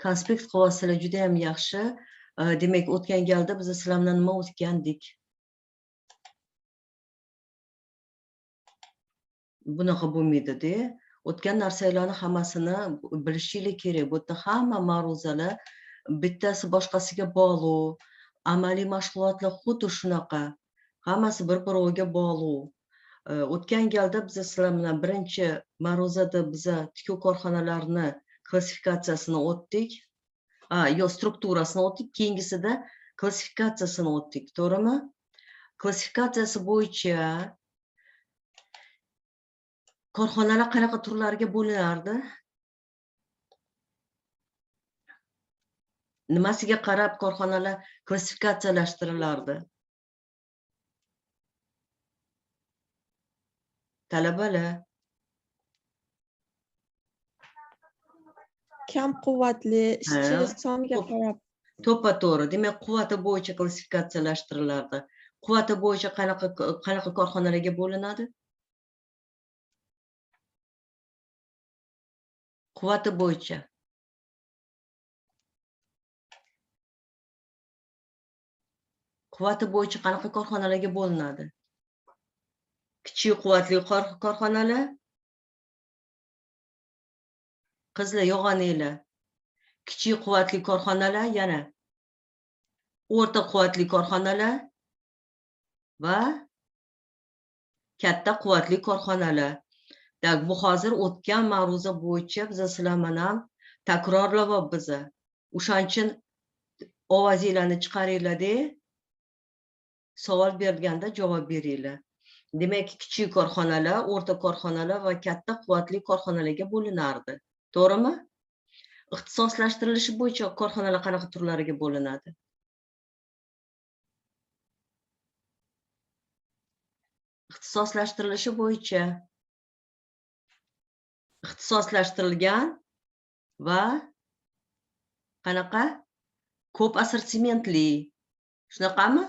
konspekt qilib juda ham yaxshi. Demak, o'tgan galda biz sizlar bilan nima o'tgandik? Bunaqa bo'lmaydi-da. O'tgan narsalarni hammasini bilishinglar kerak. Bu yerda hamma ma'ruzalar bittasi boshqasiga bog'liq. Amaliy mashg'ulotlar xuddi shunaqa. Hammasi bir-biriga bog'liq. O'tgan galda biz sizlar bilan birinchi ma'ruzada biz tikuv korxonalarini klassifikatsiyasini o'tdik. Yo strukturasini o'tdik, keyingisida klassifikatsiyasini o'tdik, to'g'rimi? Klassifikatsiyasi bo'yicha korxonalar qanaqa turlarga bo'linardi? Nimasiga qarab korxonalar klassifikatsiyalashtiriladi? Talabalar. Kam quvvatli ishchi soniga qarab. To'ppa-to'g'ri. Demak, quvvati bo'yicha klassifikatsiyalashtiriladi. Quvvati bo'yicha qanaqa korxonalarga bo'linadi? Quvvati bo'yicha. Quvvati bo'yicha qanaqa korxonalarga bo'linadi? Kichik quvvatli korxonalar. Qizlar, yo'g'oninglar. Kichik quvvatli korxonalar, yana o'rta quvvatli korxonalar va katta quvvatli korxonalar. Bu hozir o'tgan ma'ruza bo'yicha biz sizlar bilan takrorlayapmiz. O'shaning uchun ovozinglarni chiqaringlar-da, savol berganda javob beringlar. Demak, kichik korxonalar, o'rta korxonalar va katta quvvatli korxonalarga bo'linardi. To'g'rimi? Ixtisoslashtirilishi bo'yicha korxonalar qanaqa turlariga bo'linadi? Ixtisoslashtirilishi bo'yicha ixtisoslashtirilgan va qanaqa? Ko'p assortimentli. Shunaqami?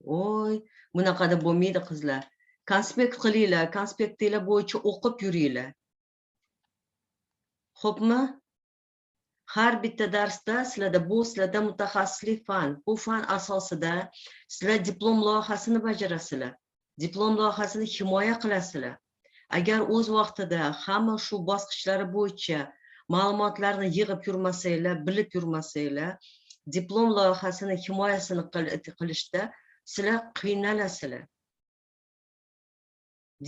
Voy, bunaqada bo'lmaydi qizlar. Konspekt qilinglar, konspektinglar bo'yicha o'qib yuringlar. Xo'pmi? Har bitta darsda sizlarda mutaxassislik fan. Bu fan asosida sizlar diplom loyihasini bajarasizlar. Diplom loyihasini himoya qilasizlar. Agar o'z vaqtida hamma shu bosqichlari bo'yicha ma'lumotlarni yig'ib yurmasanglar, bilib yurmasanglar, diplom loyihasini himoyasini qilishda sizlar qiynalasizlar.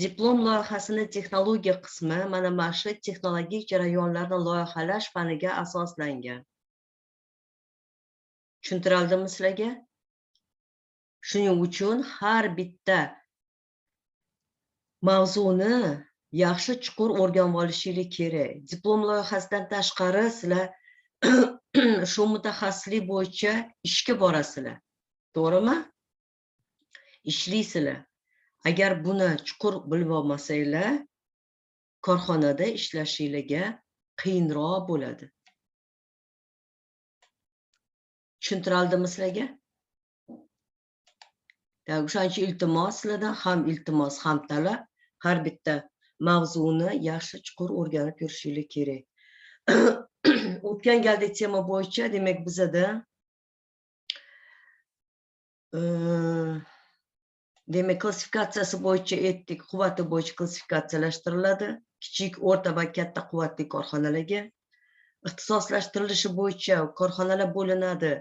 Diplom loyihasini texnologiya qismi mana shu texnologik jarayonlarni loyihalash faniga asoslangan. Tushuntirildimi sizlarga? Shuning uchun har bitta mavzuni yaxshi chuqur o'rganib olishingiz kerak. Diplom loyihasidan tashqari sizlar shu mutaxassislik bo'yicha ishga borasizlar. To'g'rimi? Ishlaysizlar. Agar buni chuqur bilib olmasanglar, korxonada ishlashingizga qiyinroq bo'ladi. Tushuntirildimi sizlarga? O'shaning uchun iltimos sizlardan ham iltimos, ham talab har bitta mavzuni yaxshi chuqur o'rganib yurishingiz kerak. O'tgan galgi tema bo'yicha, demak, bizada demak, klassifikatsiyasi bo'yicha aytdik, quvvati bo'yicha klassifikatsiyalashtiriladi. Kichik, o'rta va katta quvvatli korxonalarga. Ixtisoslashtirilishi bo'yicha korxonalar bo'linadi.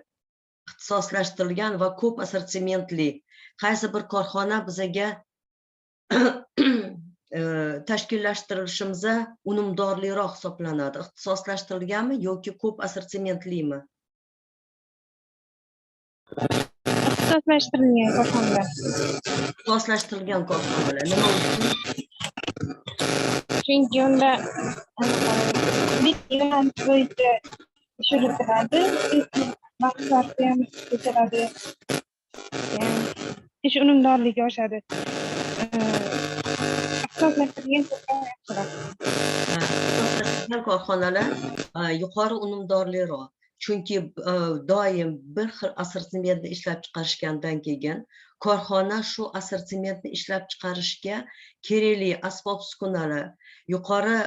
Ixtisoslashtirilgan va ko'p assortimentli. Qaysi bir korxona bizaga tashkillashtirilishimiz unumdorliroq hisoblanadi? Ixtisoslashtirilganmi yoki ko'p assortimentlimi? Ixtisoslashtirilgan korxonalar. Ixtisoslashtirilgan korxonalar. Nima uchun? Chunki unda bitta yo'nalish bo'yicha ish yuritiladi, maqsadga ham yetiladi. Ish unumdorligi oshadi. Ixtisoslashtirilgan korxonalar yuqori unumdorliroq. Chunki doim bir xil assortimentni ishlab chiqarishgandan keyin korxona shu assortimentni ishlab chiqarishga kerakli asbob-uskunalar, yuqori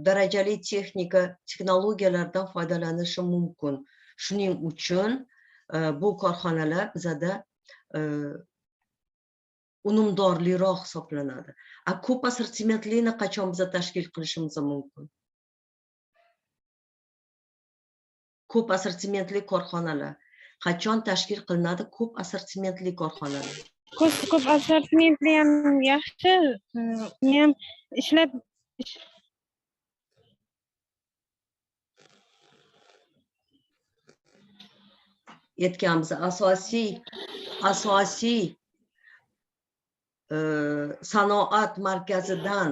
darajali texnika, texnologiyalardan foydalanishi mumkin. Shuning uchun bu korxonalar bizada unumdorliroq hisoblanadi. Ko'p assortimentlini qachon biza tashkil qilishimiz mumkin? Ko'p assortimentli korxonalar qachon tashkil qilinadi? Ko'p assortimentli korxonalar. Ko'p assortimentli ham yaxshi, uni ham ishlab Aytganimiz asosiy sanoat markazidan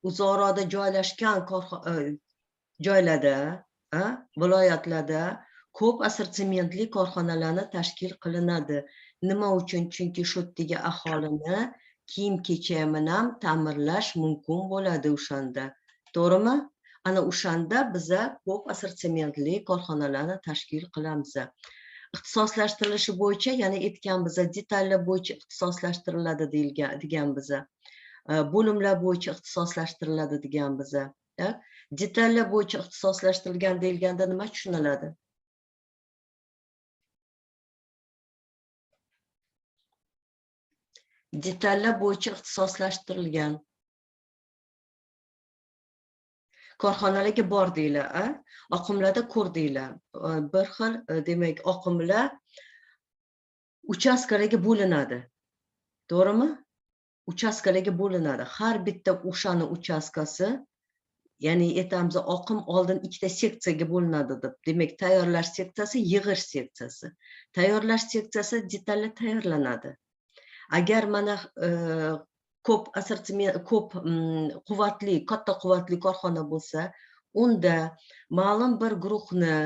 uzoqroqda joylashgan joylarda, viloyatlarda ko'p assortimentli korxonalarni tashkil qilinadi. Nima uchun? Chunki shu yerdagi aholini kiyim-kechak bilan ta'minlash mumkin bo'ladi o'shanda. To'g'rimi? Ana o'shanda biza ko'p assortimentli korxonalarni tashkil qilamiz. Ixtisoslashtirilishi bo'yicha, ya'ni aytganmiz, detallar bo'yicha ixtisoslashtiriladi deganmiz. Bo'limlar bo'yicha ixtisoslashtiriladi deganmiz. Detallar bo'yicha ixtisoslashtirilgan deyilganda nima tushuniladi? Detallar bo'yicha ixtisoslashtirilgan korxonalarga bordinglar, oqimlarda ko'rdinglar. Bir xil, demak, oqimlar uchastkalarga bo'linadi. To'g'rimi? Uchastkalarga bo'linadi. Har bitta o'shani uchastkasi, ya'ni aytamiz, oqim oldin ikkita seksiyaga bo'linadi deb. Demak, tayyorlash seksiyasi, yig'ish seksiyasi. Tayyorlash seksiyasi detallar tayyorlanadi. Agar mana ko'p assortiment, ko'p quvvatli, katta quvvatli korxona bo'lsa, unda ma'lum bir guruhni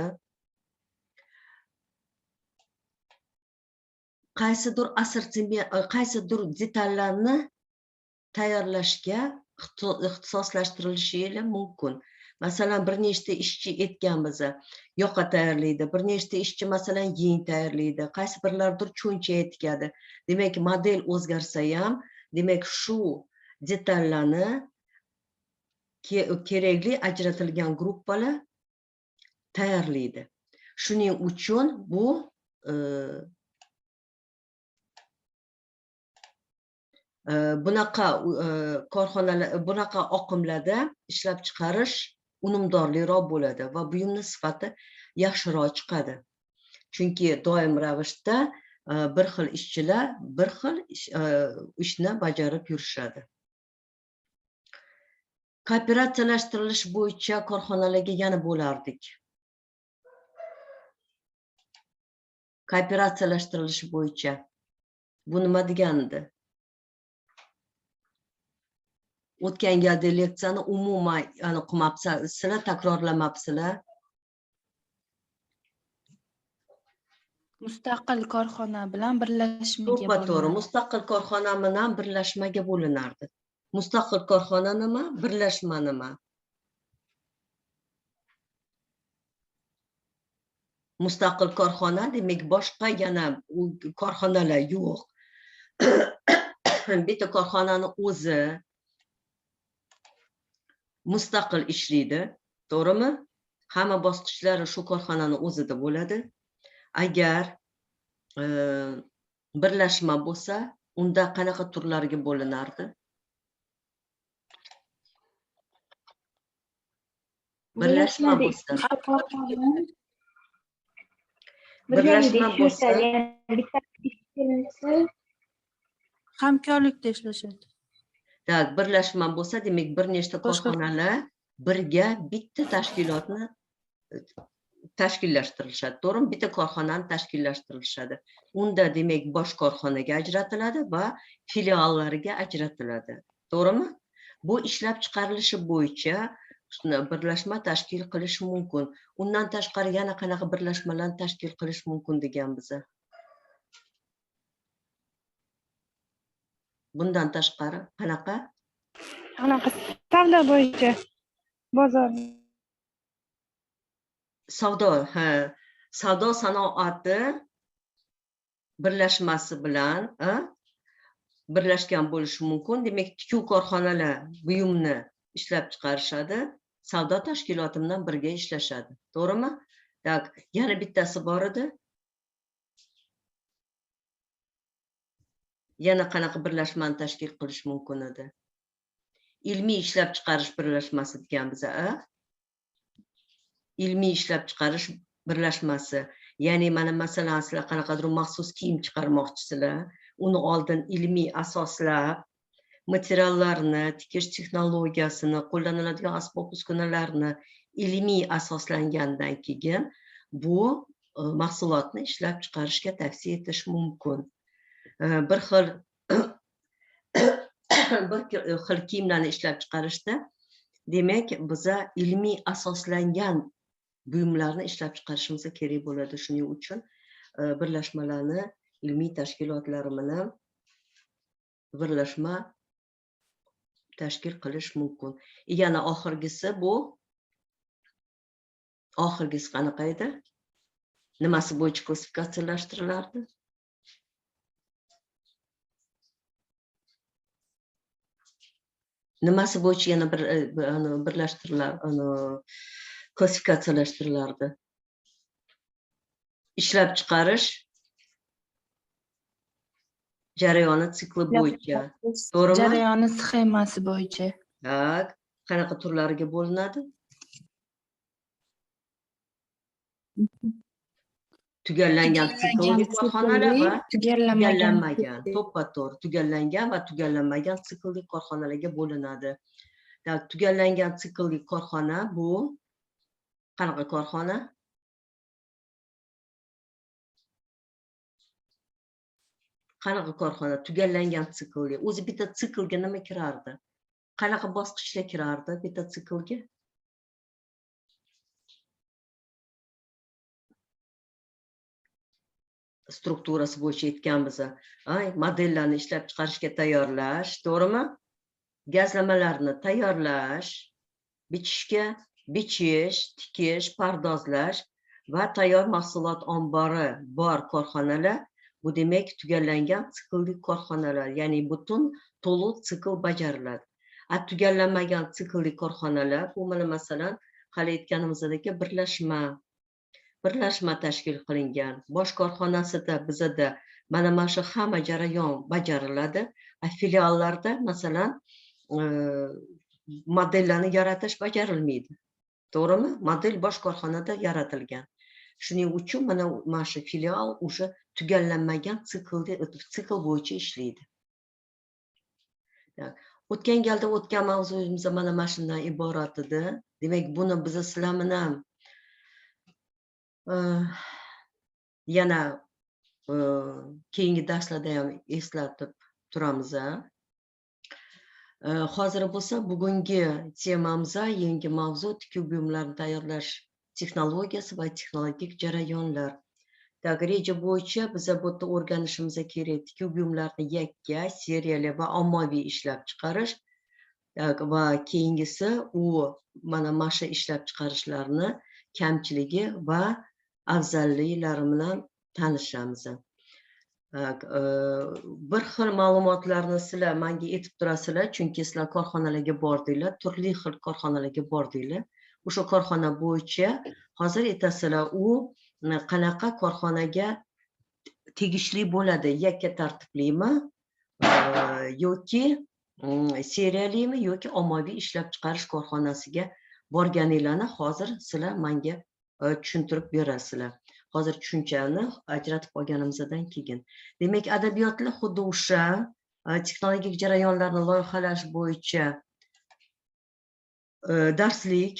qaysidir assortiment, qaysidir detallarni tayyorlashga ixtisoslashtirilishi mumkin. Masalan, bir nechta ishchi aytganmiz, yoqa tayyorlaydi, bir nechta ishchi masalan yeng tayyorlaydi, qaysi birlardir cho'nchak tikadi. Demak, model o'zgarsa ham, demak, shu detallarni kerakli ajratilgan gruppalar tayyorlaydi. Shuning uchun bu bunaqa korxonalar, bunaqa oqimlarda ishlab chiqarish unumdorliroq bo'ladi va buyumni sifati yaxshiroq chiqadi. Chunki doim ravishda bir xil ishchilar bir xil ishni bajarib yurishadi. Kooperatsiyalashtirish bo'yicha korxonalarga yana bo'lardik. Kooperatsiyalashtirish bo'yicha bu nima degandi? O'tgan galgi leksiyani umuman qilmabsizlar, takrorlamabsizlar. Mustaqil korxona bilan birlashmaga To'g'ri, mustaqil korxona bilan birlashmaga bo'linardi. Mustaqil korxona nima? Birlashma nima? Mustaqil korxona demak boshqa yana korxonalar yo'q. Bitta korxonani o'zi mustaqil ishlaydi, to'g'rimi? Hamma bosqichlari shu korxonani o'zida bo'ladi. Agar birlashma bo'lsa, unda qanaqa turlarga bo'linardi? Birlashma bo'lsa, hamkorlikda ishlashadi. Tak, birlashma bo'lsa, demak bir nechta korxonalar birga bitta tashkilotni tashkillashtirilishadi. To'g'rimi? Bitta korxonani tashkillashtirilishadi. Unda demak bosh korxonaga ajratiladi va filiallariga ajratiladi. To'g'rimi? Bu ishlab chiqarilishi bo'yicha birlashma tashkil qilish mumkin. Undan tashqari yana qanaqa birlashmalarni tashkil qilish mumkin deganmiz. Bundan tashqari qanaqa? Anaqa savdo bo'yicha bozor. Savdo, savdo sanoati birlashmasi bilan birlashgan bo'lishi mumkin. Demak, tikuv korxonalar buyumni ishlab chiqarishadi, savdo tashkiloti bilan birga ishlashadi. To'g'rimi? Tak, yana bittasi bor edi. Yana qanaqa birlashmani tashkil qilish mumkin edi? Ilmiy ishlab chiqarish birlashmasi deganmiz, ilmiy ishlab chiqarish birlashmasi. Ya'ni mana masalan sizlar qanaqadir maxsus kiyim chiqarmoqchisizlar, uni oldin ilmiy asoslab, materiallarni, tikish texnologiyasini, qo'llaniladigan asbob-uskunalarni ilmiy asoslangandan keyin bu mahsulotni ishlab chiqarishga tavsiya etish mumkin. Bir xil kiyimlarni ishlab chiqarishda, demak, biza ilmiy asoslangan buyumlarni ishlab chiqarishimiz kerak bo'ladi. Shuning uchun birlashmalarni ilmiy tashkilotlari bilan birlashma tashkil qilish mumkin. Yana oxirgisi qanaqa edi? Nimasi bo'yicha klassifikatsiyalashtiriladi? Nimasi bo'yicha yana klassifikatsiyalashtiriladi? Ishlab chiqarish jarayoni sikli bo'yicha. To'g'rimi? Jarayoni sxemasi bo'yicha. Tak, qanaqa turlariga bo'linadi? Tugallangan siklli korxonalar va tugallanmagan. To'ppa-to'g'ri, tugallangan va tugallanmagan siklli korxonalarga bo'linadi. Tugallangan siklli korxona bu qanaqa korxona? Qanaqa korxona? Tugallangan siklli. O'zi bitta siklga nima kirardi? Qanaqa bosqichlar kirardi bitta siklga? Strukturasi bo'yicha aytganmiz. Modellarni ishlab chiqarishga tayyorlash, to'g'rimi? Gazlamalarni tayyorlash, bichishga, bichish, tikish, pardozlash va tayyor mahsulot ombori bor korxonalar. Bu demak tugallangan siklli korxonalar, ya'ni butun to'liq sikl bajariladi. Tugallanmagan siklli korxonalar bu mana masalan hali aytganimizdek birlashma tashkil qilingan. Bosh korxonasida bizada mana shu hamma jarayon bajariladi. Filiallarda masalan modellarni yaratish bajarilmaydi. To'g'rimi? Model bosh korxonada yaratilgan. Shuning uchun mana shu filial o'sha tugallanmagan sikl bo'yicha ishlaydi. O'tgan galda o'tgan mavzuyimiz mana shundan iborat edi. Demak, buni biz sizlar bilan yana keyingi darslarda ham eslatib turamiz. Hozir bo'lsa bugungi temamiz yangi mavzu tikuv buyumlarini tayyorlash texnologiyasi va texnologik jarayonlar. Reja bo'yicha biz bu yerda o'rganishimiz kerak tikuv buyumlarini yakka, seriyali va ommaviy ishlab chiqarish va keyingisi u mana shu ishlab chiqarishlarni kamchiligi va afzalliklari bilan tanishamiz. Bir xil ma'lumotlarni sizlar menga aytib turasizlar, chunki sizlar korxonalarga bordinglar, turli xil korxonalarga bordinglar. O'sha korxona bo'yicha hozir aytasizlar, u qanaqa korxonaga tegishli bo'ladi, yakka tartiblimi yoki seriyalimi yoki ommaviy ishlab chiqarish korxonasiga borganinglarni hozir sizlar menga tushuntirib berasizlar. Hozir tushunchani ajratib olganimizdan keyin. Demak, adabiyotlar xuddi o'sha texnologik jarayonlarni loyihalash bo'yicha darslik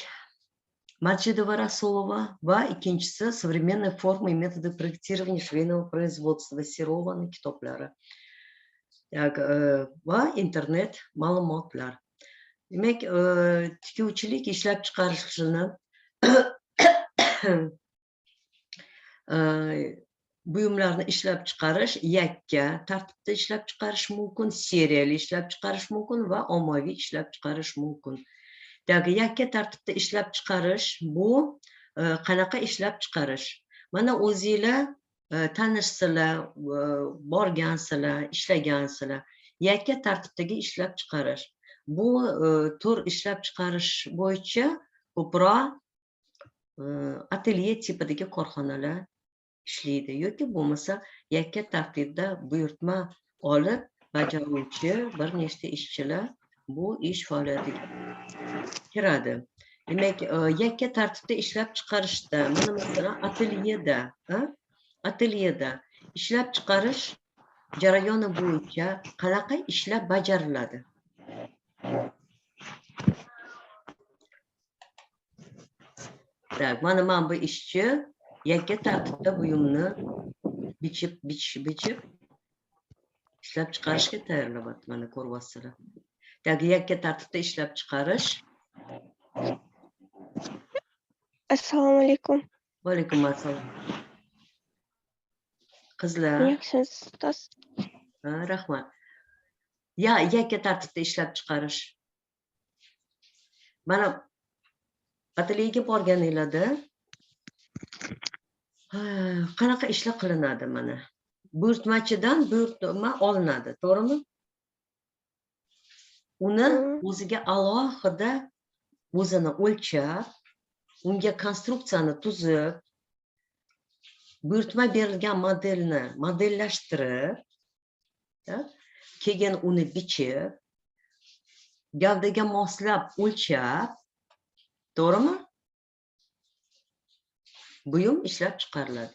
Majidova Rasulova va ikkinchisi современные формы и методы проектирования швейного производства Serovani kitoblari va internet ma'lumotlar. Demak, tikuvchilik ishlab chiqarishni buyumlarni ishlab chiqarish yakka tartibda ishlab chiqarish mumkin, seriyali ishlab chiqarish mumkin va ommaviy ishlab chiqarish mumkin. Yakka tartibda ishlab chiqarish bu qanaqa ishlab chiqarish? Mana o'zinglar tanishsizlar, borgansizlar, ishlagansizlar. Yakka tartibdagi ishlab chiqarish. Bu tur ishlab chiqarish bo'yicha ko'proq atelye tipidagi korxonalar ishlaydi yoki bo'lmasa yakka tartibda buyurtma olib bajaruvchi bir nechta ishchilar bu ish faoliyatiga kiradi. Demak, yakka tartibda ishlab chiqarishda, mana masalan atelyeda ishlab chiqarish jarayoni bo'yicha qanaqa ishlar bajariladi? Mana bu ishchi yakka tartibda buyumni bichib ishlab chiqarishga tayyorlayapti. Mana ko'ryapsizlar. Yakka tartibda ishlab chiqarish. Assalomu alaykum. Va alaykum assalom. Qizlar, Yaxshimisiz, ustoz? rahmat. Yakka tartibda ishlab chiqarish. Mana atelyega borganinglarda qanaqa ishlar qilinadi mana? Buyurtmachidan buyurtma olinadi, to'g'rimi? Uni o'ziga alohida o'zini o'lchab, unga konstruksiyani tuzib, buyurtma berilgan modelni modellashtirib, keyin uni bichib, gavdaga moslab o'lchab, to'g'rimi? Buyum ishlab chiqariladi.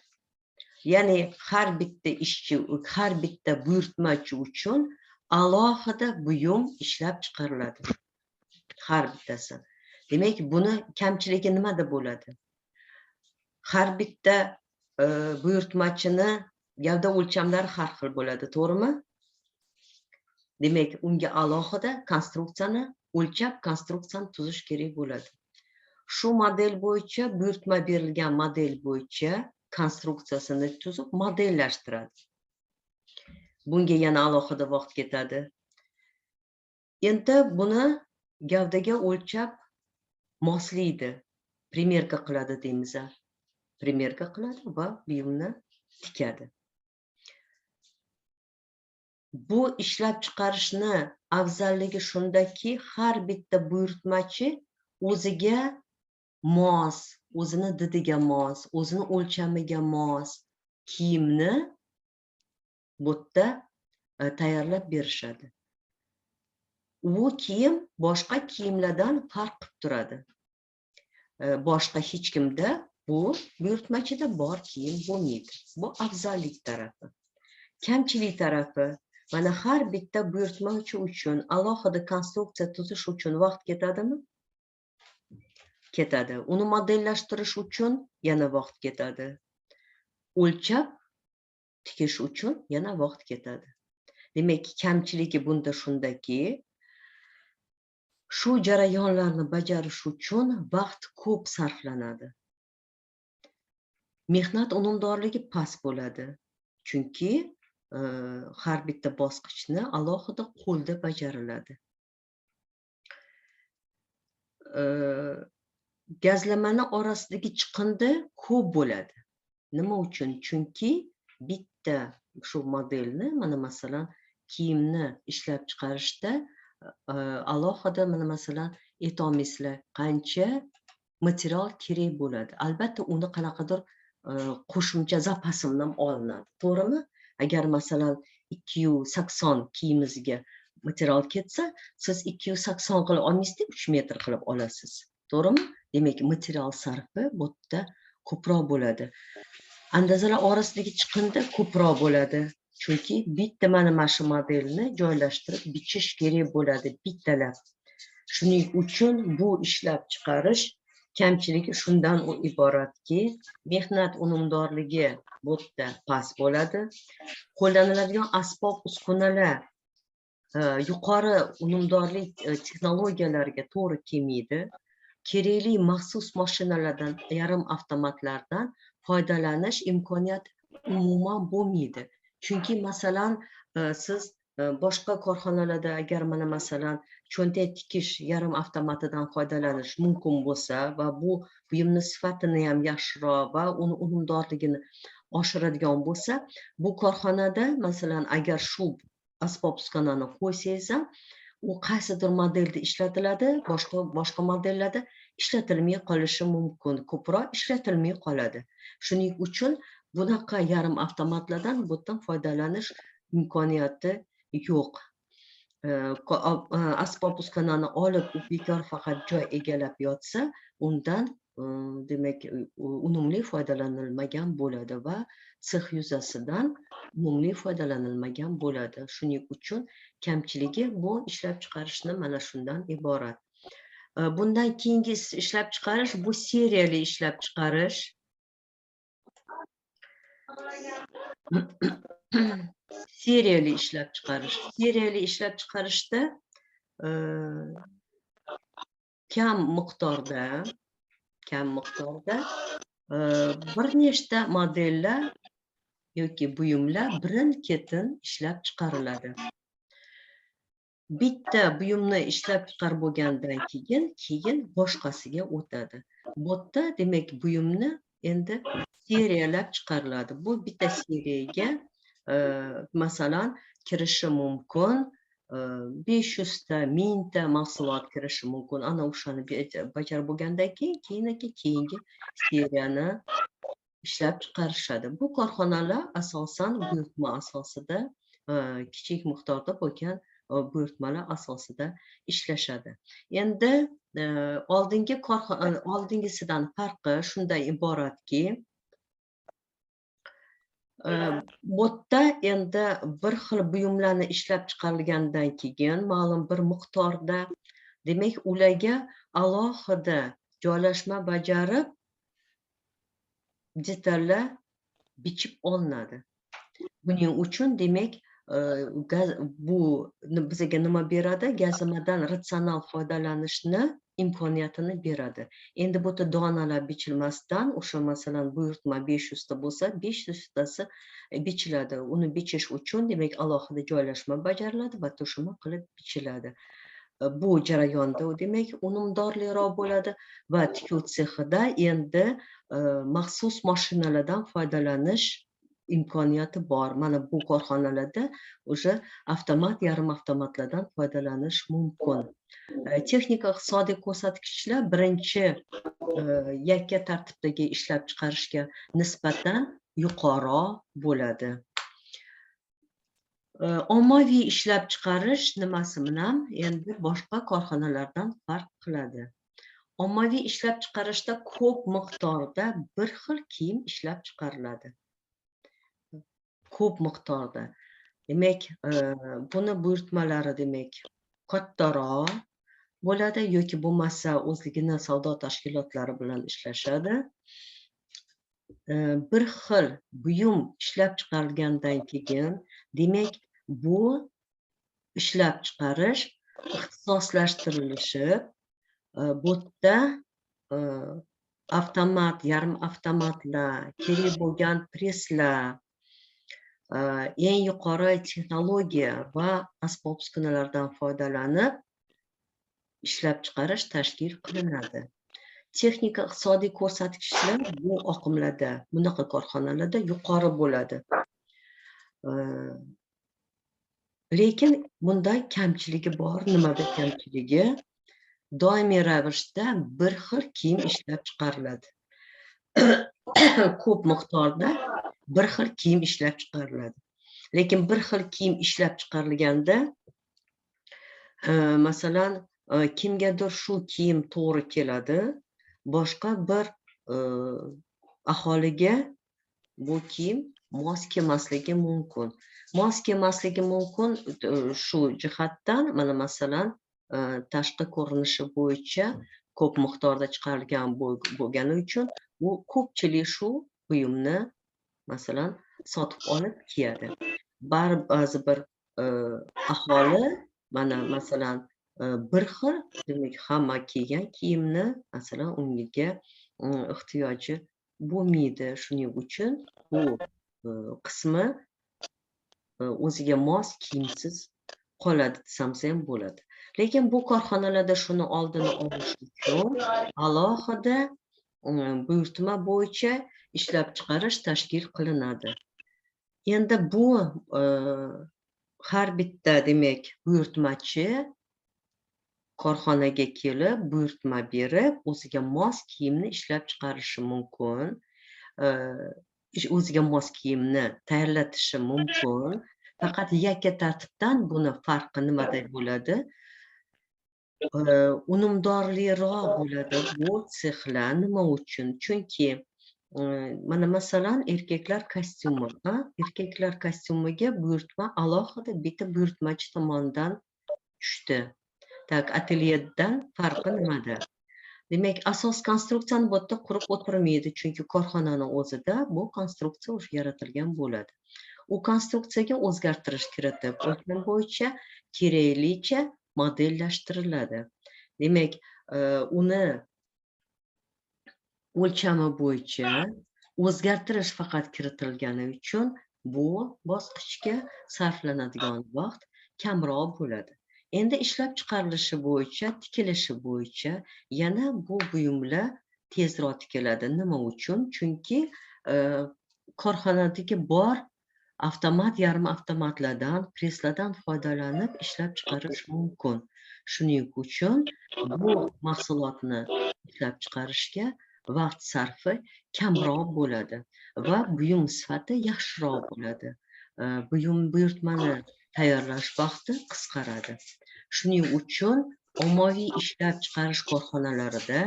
Ya'ni har bitta ishchi, har bitta buyurtmachi uchun alohida buyum ishlab chiqariladi. Har bittasi. Demak, buni kamchiligi nimada bo'ladi? Har bitta buyurtmachini gavda o'lchamlari har xil bo'ladi, to'g'rimi? Demak, unga alohida konstruksiyani o'lchab, konstruksiyani tuzish kerak bo'ladi. Shu model bo'yicha, buyurtma berilgan model bo'yicha konstruksiyasini tuzib, modellashtiradi. Bunga yana alohida vaqt ketadi. Endi buni gavdaga o'lchab moslaydi, primerka qiladi deymiz. Primerka qiladi va buyumni tikadi. Bu ishlab chiqarishni afzalligi shundaki, har bitta buyurtmachi o'ziga mos, o'zini didiga mos, o'zini o'lchamiga mos kiyimni bu yerda tayyorlab berishadi. U kiyim boshqa kiyimlardan farq qilib turadi. Boshqa hech kimda bu buyurtmachida bor kiyim bo'lmaydi. Bu afzallik tarafi. Kamchilik tarafi, mana har bitta buyurtmachi uchun alohida konstruksiya tuzish uchun vaqt ketadimi? Ketadi. Uni modellashtirish uchun yana vaqt ketadi. O'lchab tikish uchun yana vaqt ketadi. Demak, kamchiligi bunda shundaki, shu jarayonlarni bajarish uchun vaqt ko'p sarflanadi. Mehnat unumdorligi past bo'ladi. Chunki har bitta bosqichni alohida qo'lda bajariladi. Gazlamani orasidagi chiqindi ko'p bo'ladi. Nima uchun? Chunki bitta shu modelni, mana masalan, kiyimni ishlab chiqarishda alohida, mana masalan, aytolmaysizlar, qancha material kerak bo'ladi. Albatta, uni qanaqadir qo'shimcha zapasimdan olinadi. To'g'rimi? Agar masalan 280 kiyimizga material ketsa, siz 280 qilib olmaysiz, 3 metr qilib olasiz. To'g'rimi? Demak, material sarfi bu yerda ko'proq bo'ladi. Andozalar orasidagi chiqindi ko'proq bo'ladi. Chunki bitta mana shu modelni joylashtirib bichish kerak bo'ladi, bittalab. Shuning uchun bu ishlab chiqarish kamchiligi shundan iboratki, mehnat unumdorligi bu yerda past bo'ladi. Qo'llaniladigan asbob-uskunalar yuqori unumdorlik texnologiyalariga to'g'ri kelmaydi. Kerakli maxsus mashinalardan, yarim avtomatlardan foydalanish imkoniyati umuman bo'lmaydi. Chunki masalan, siz boshqa korxonalarda agar mana masalan cho'ntak tikish yarim avtomatidan foydalanish mumkin bo'lsa va bu buyumni sifatini ham yaxshiroq va uni unumdorligini oshiradigan bo'lsa, bu korxonada masalan agar shu asbob uskunani qo'ysangiz ham u qaysidir modelda ishlatiladi, boshqa modellarda ishlatilmay qolishi mumkin, ko'proq ishlatilmay qoladi. Shuning uchun bunaqa yarim avtomatlardan bu yerdan foydalanish imkoniyati yo'q. Asbob uskunani olib u bekor faqat joy egallab yotsa, undan demak unumli foydalanilmagan bo'ladi va sex yuzasidan unumli foydalanilmagan bo'ladi. Shuning uchun kamchiligi bu ishlab chiqarishni mana shundan iborat. Bundan keyingi ishlab chiqarish bu seriyali ishlab chiqarish. Seriyali ishlab chiqarish. Seriyali ishlab chiqarishda kam miqdorda bir nechta modellar yoki buyumlar birin-ketin ishlab chiqariladi. Bitta buyumni ishlab chiqarib bo'lgandan keyin boshqasiga o'tadi. Bu yerda demak buyumni endi seriyalab chiqariladi. Bu bitta seriyaga masalan kirishi mumkin 500 ta, 1000 ta mahsulot kirishi mumkin. Ana o'shani bajarib bo'lgandan keyingi seriyani ishlab chiqarishadi. Bu korxonalar asosan buyurtma asosida, kichik miqdorda bo'lgan buyurtmalar asosida ishlashadi. Endi oldingisidan farqi shunday iboratki, bu yerda endi bir xil buyumlarni ishlab chiqarilgandan keyin ma'lum bir miqdorda demak ularga alohida joylashma bajarib detallar bichib olinadi. Buning uchun demak bu bizga nima beradi? Gazlamadan ratsional foydalanishni imkoniyatini beradi. Endi bu yerda donalar bichilmasdan, o'sha masalan buyurtma 500 ta bo'lsa, 500 tasi bichiladi. Uni bichish uchun demak alohida joylashma bajariladi va to'shima qilib bichiladi. Bu jarayonda demak unumdorliroq bo'ladi va tikuv sexida endi maxsus mashinalardan foydalanish imkoniyati bor. Mana bu korxonalarda o'sha avtomat, yarim avtomatlardan foydalanish mumkin. Texnika iqtisodiy ko'rsatkichlar birinchi yakka tartibdagi ishlab chiqarishga nisbatan yuqoriroq bo'ladi. Ommaviy ishlab chiqarish nimasi bilan endi boshqa korxonalardan farq qiladi? Ommaviy ishlab chiqarishda ko'p miqdorda bir xil kiyim ishlab chiqariladi. Ko'p miqdorda. Demak, buni buyurtmalari demak kattaroq bo'ladi yoki bo'lmasa o'zligini savdo tashkilotlari bilan ishlashadi. Bir xil buyum ishlab chiqarilgandan keyin demak bu ishlab chiqarish ixtisoslashtirilishi, bu yerda avtomat, yarim avtomatlar, kerak bo'lgan presslar, eng yuqori texnologiya va asbob uskunalardan foydalanib ishlab chiqarish tashkil qilinadi. Texnika iqtisodiy ko'rsatkichlar bu oqimlarda, bunaqa korxonalarda yuqori bo'ladi. Lekin bunda kamchiligi bor. Nimada kamchiligi? Doimiy ravishda bir xil kiyim ishlab chiqariladi. Ko'p miqdorda bir xil kiyim ishlab chiqariladi. Lekin bir xil kiyim ishlab chiqarilganda masalan kimgadir shu kiyim to'g'ri keladi, boshqa bir aholiga bu kiyim mos kelmasligi mumkin. Mos kelmasligi mumkin shu jihatdan, mana masalan tashqi ko'rinishi bo'yicha ko'p miqdorda chiqarilgan bo'lgani uchun u ko'pchilik shu buyumni masalan sotib olib kiyadi. Ba'zi bir aholi mana masalan bir xil demak hamma kiygan kiyimni masalan unga ehtiyoji bo'lmaydi. Shuning uchun bu qismi o'ziga mos kiyimsiz qoladi desam ham bo'ladi. Lekin bu korxonalarda shuni oldini olish uchun alohida buyurtma bo'yicha ishlab chiqarish tashkil qilinadi. Endi bu har bitta demak buyurtmachi korxonaga kelib buyurtma berib o'ziga mos kiyimni ishlab chiqarishi mumkin. O'ziga mos kiyimni tayyorlatishi mumkin. Faqat yakka tartibdan buni farqi nimada bo'ladi? Unumdorliroq bo'ladi bu sexlar. Nima uchun? Chunki mana masalan erkaklar kostyumi, erkaklar kostyumiga buyurtma alohida bitta buyurtmachi tomonidan tushdi. Tak, atelyedan farqi nimada? Demak, asos konstruksiyani bu yerda qurib o'tirmaydi, chunki korxonani o'zida bu konstruksiya o'sha yaratilgan bo'ladi. U konstruksiyaga o'zgartirish kiritib, o'lcham bo'yicha keraklicha modellashtiriladi. Demak, uni o'lchami bo'yicha o'zgartirish faqat kiritilgani uchun bu bosqichga sarflanadigan vaqt kamroq bo'ladi. Endi ishlab chiqarilishi bo'yicha, tikilishi bo'yicha yana bu buyumlar tezroq tikiladi. Nima uchun? Chunki korxonadagi bor avtomat, yarim avtomatlardan, preslardan foydalanib ishlab chiqarish mumkin. Shuning uchun bu mahsulotni ishlab chiqarishga vaqt sarfi kamroq bo'ladi va buyum sifati yaxshiroq bo'ladi. Buyurtmani tayyorlash vaqti qisqaradi. Shuning uchun ommaviy ishlab chiqarish korxonalarida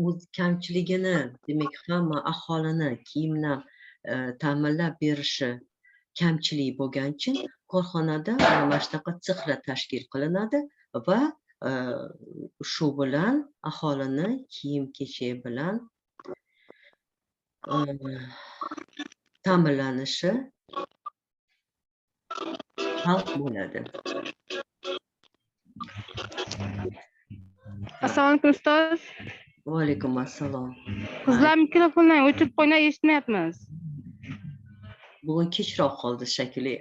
o'z kamchiligini, demak hamma aholini kiyimdan ta'minlab berishi kamchilik bo'lgani uchun korxonada mana shunaqa sexlar tashkil qilinadi va shu bilan aholini kiyim-kechak bilan ta'minlanishi xalq bo'ladi. Assalomu alaykum ustoz. Va alaykum assalom. Qizlar mikrofondan o'chirib qo'yinglar, eshitmayapmiz. Bugun kechroq qoldi shekilli,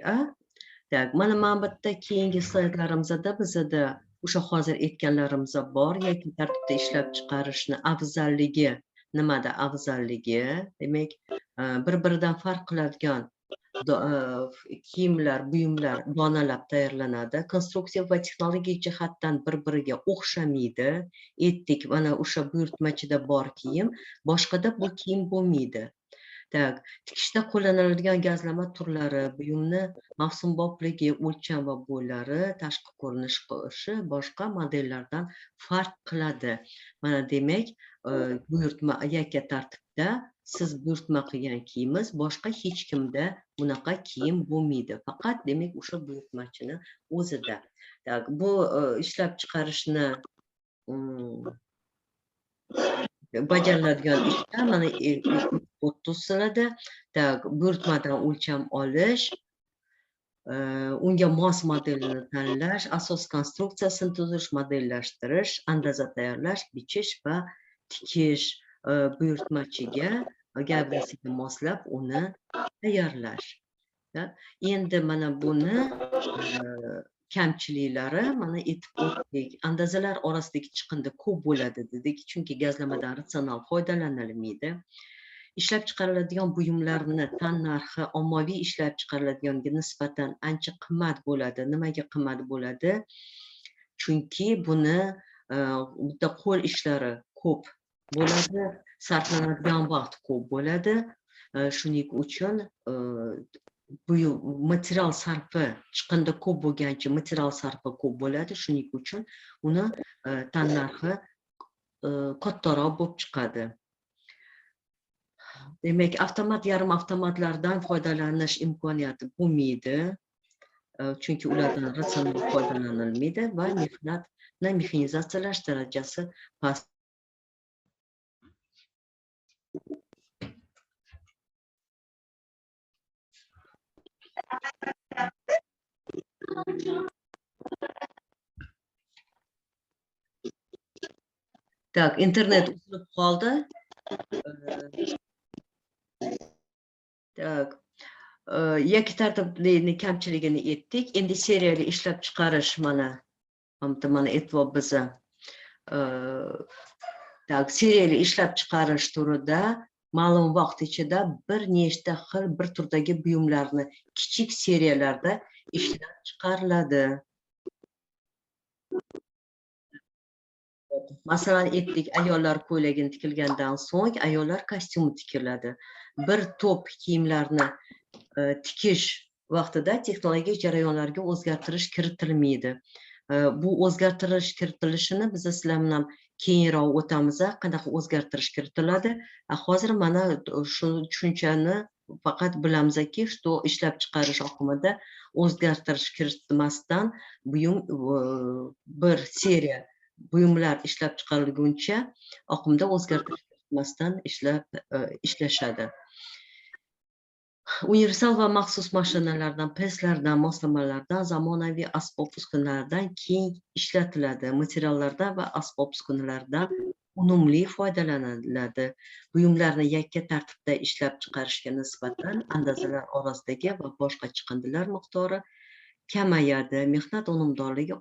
Tak, mana bitta keyingi slaydlarimizda bizda o'sha hozir aytganlarimiz bor, yoki tartibda ishlab chiqarishni afzalligi, nimada afzalligi, demak, bir-biridan farq qiladigan kiyimlar, buyumlar donalab tayyorlanadi. Konstruksiya va texnologik jihatdan bir-biriga o'xshamaydi. Aytdik, mana o'sha buyurtmachida bor kiyim, boshqada bu kiyim bo'lmaydi. Tak, tikishda qo'llaniladigan gazlama turlari, buyumni mavsumbobligi, o'lcham va bo'ylari, tashqi ko'rinishi boshqa modellardan farq qiladi. Mana demak, buyurtma yakka tartibda siz buyurtma qilgan kiyimingiz boshqa hech kimda bunaqa kiyim bo'lmaydi. Faqat demak o'sha buyurtmachini o'zida. Tak, bu ishlab chiqarishni bajariladigan ishlar mana 30 silada, tak, buyurtmadan o'lcham olish, unga mos modelini tanlash, asos konstruksiyasini tuzish, modellashtirish, andaza tayyorlash, bichish va tikish, buyurtmachiga gavdasiga moslab uni tayyorlash. Endi mana buni kamchiliklari mana aytib o'tdik. Andazalar orasidagi chiqindi ko'p bo'ladi dedik, chunki gazlamadan ratsional foydalanilmaydi. Ishlab chiqariladigan buyumlarni tan narxi ommaviy ishlab chiqariladiganga nisbatan ancha qimmat bo'ladi. Nimaga qimmat bo'ladi? Chunki buni bitta qo'l ishlari ko'p bo'ladi, sarflanadigan vaqt ko'p bo'ladi. Shuning uchun material sarfi, chiqindi ko'p bo'lgancha material sarfi ko'p bo'ladi. Shuning uchun uni tan narxi kattaroq bo'lib chiqadi. Demak, avtomat, yarim avtomatlardan foydalanish imkoniyati bo'lmaydi. Chunki ulardan ratsional foydalanilmaydi va mehnatni mexanizatsiyalash darajasi past. Tak, internet uzilib qoldi. Tak, yakka tartibli kamchiligini aytdik. Endi seriyali ishlab chiqarish mana e'tibor biza seriyali ishlab chiqarish turida ma'lum vaqt ichida bir nechta xil bir turdagi buyumlarni kichik seriyalarda ishlab chiqariladi. Masalan, aytdik, ayollar ko'ylagini tikilgandan so'ng ayollar kostyumi tikiladi. Bir to'p kiyimlarni tikish vaqtida texnologik jarayonlarga o'zgartirish kiritilmaydi. Bu o'zgartirish kiritilishini biz sizlar bilan keyinroq o'tamiz, qanaqa o'zgartirish kiritiladi. Hozir mana shu tushunchani faqat bilamizki, что ishlab chiqarish oqimida o'zgartirish kiritmasdan buyum bir seriya buyumlar ishlab chiqarilguncha oqimda o'zgartirish kiritmasdan ishlashadi. Universal va maxsus mashinalardan, preslardan, moslamalardan, zamonaviy asbob-uskunalardan keyin ishlatiladi. Materiallardan va asbob-uskunalardan unumli foydalaniladi. Buyumlarni yakka tartibda ishlab chiqarishga nisbatan andozalar orasidagi va boshqa chiqindilar miqdori kamayadi. Mehnat unumdorligi